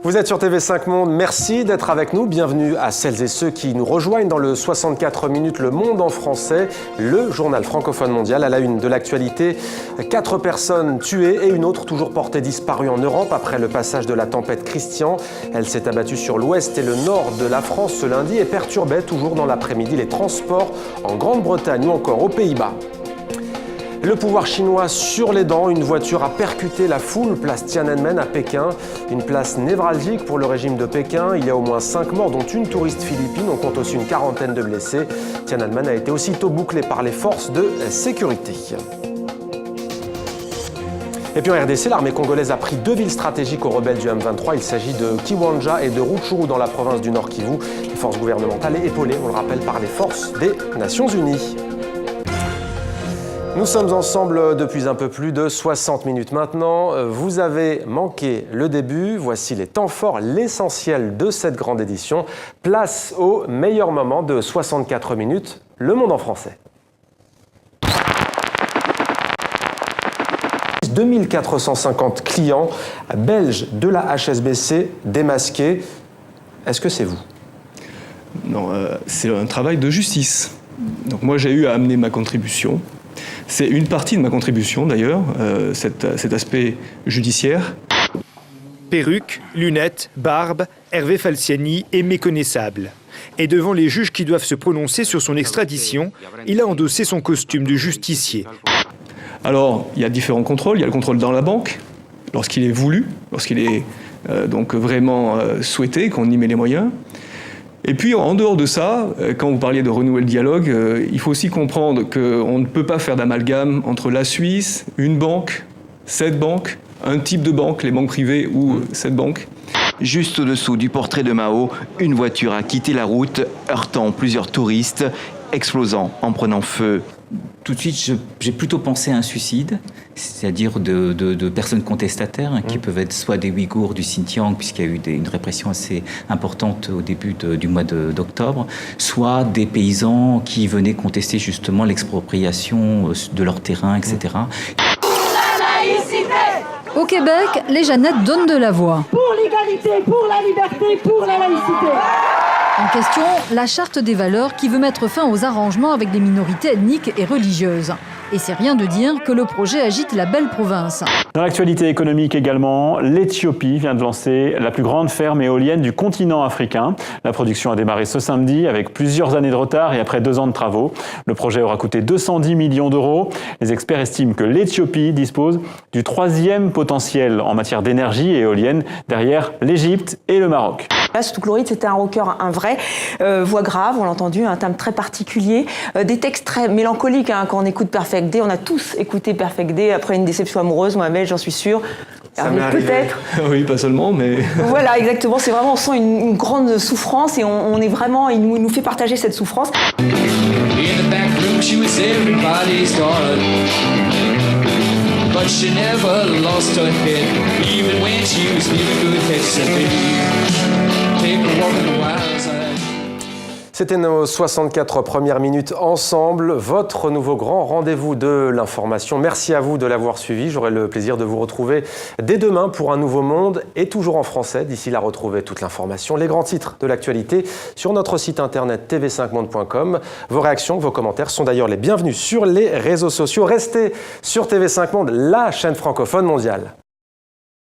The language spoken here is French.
Vous êtes sur TV5 Monde, merci d'être avec nous. Bienvenue à celles et ceux qui nous rejoignent dans le 64 minutes Le Monde en français, le journal francophone mondial. À la une de l'actualité, 4 personnes tuées et une autre toujours portée disparue en Europe après le passage de la tempête Christian. Elle s'est abattue sur l'ouest et le nord de la France ce lundi et perturbait toujours dans l'après-midi les transports en Grande-Bretagne ou encore aux Pays-Bas. Le pouvoir chinois sur les dents, une voiture a percuté la foule, place Tiananmen à Pékin. Une place névralgique pour le régime de Pékin. Il y a au moins 5 morts, dont une touriste philippine. On compte aussi une quarantaine de blessés. Tiananmen a été aussitôt bouclé par les forces de sécurité. Et puis en RDC, l'armée congolaise a pris 2 villes stratégiques aux rebelles du M23. Il s'agit de Kiwanja et de Rutshuru dans la province du Nord Kivu. Les forces gouvernementales épaulées, on le rappelle, par les forces des Nations Unies. Nous sommes ensemble depuis un peu plus de 60 minutes maintenant. Vous avez manqué le début. Voici les temps forts, l'essentiel de cette grande édition. Place au meilleur moment de 64 minutes, Le Monde en français. 2450 clients belges de la HSBC démasqués. Est-ce que c'est vous ? Non, c'est un travail de justice. Donc moi, j'ai eu à amener ma contribution. C'est une partie de ma contribution d'ailleurs, cet aspect judiciaire. Perruque, lunettes, barbe, Hervé Falciani est méconnaissable. Et devant les juges qui doivent se prononcer sur son extradition, il a endossé son costume de justicier. Alors, il y a différents contrôles. Il y a le contrôle dans la banque, lorsqu'il est voulu, lorsqu'il est donc vraiment souhaité, qu'on y met les moyens. Et puis, en dehors de ça, quand vous parliez de renouer le dialogue, il faut aussi comprendre qu'on ne peut pas faire d'amalgame entre la Suisse, une banque, cette banque, un type de banque, les banques privées ou cette banque. Juste au-dessous du portrait de Mao, une voiture a quitté la route, heurtant plusieurs touristes, explosant en prenant feu. Tout de suite, j'ai plutôt pensé à un suicide, c'est-à-dire de personnes contestataires qui peuvent être soit des Ouïghours du Xinjiang, puisqu'il y a eu une répression assez importante au début du mois d'octobre, soit des paysans qui venaient contester justement l'expropriation de leur terrain, etc. Au Québec, les Jeannettes donnent de la voix. Pour l'égalité, pour la liberté, pour la laïcité. En question, la charte des valeurs qui veut mettre fin aux arrangements avec les minorités ethniques et religieuses. Et c'est rien de dire que le projet agite la belle province. Dans l'actualité économique également, l'Éthiopie vient de lancer la plus grande ferme éolienne du continent africain. La production a démarré ce samedi avec plusieurs années de retard et après 2 ans de travaux. Le projet aura coûté 210 millions d'euros. Les experts estiment que l'Éthiopie dispose du 3e potentiel en matière d'énergie éolienne derrière l'Égypte et le Maroc. Là, Surtout Chloride, c'était un rocker, un vrai. Voix grave, on l'a entendu, un timbre très particulier. Des textes très mélancoliques quand on écoute Perfect Day. On a tous écouté Perfect Day après une déception amoureuse, moi-même, j'en suis sûre. Peut-être. Oui, pas seulement, mais... Voilà, exactement. C'est vraiment, on sent une grande souffrance et on est vraiment, il nous fait partager cette souffrance. But she never lost her head, even when she was leaving good heads and take a walk in the wild side. C'était nos 64 premières minutes ensemble, votre nouveau grand rendez-vous de l'information. Merci à vous de l'avoir suivi. J'aurai le plaisir de vous retrouver dès demain pour un nouveau monde et toujours en français. D'ici là, retrouvez toute l'information, les grands titres de l'actualité sur notre site internet tv5monde.com. Vos réactions, vos commentaires sont d'ailleurs les bienvenus sur les réseaux sociaux. Restez sur TV5 Monde, la chaîne francophone mondiale.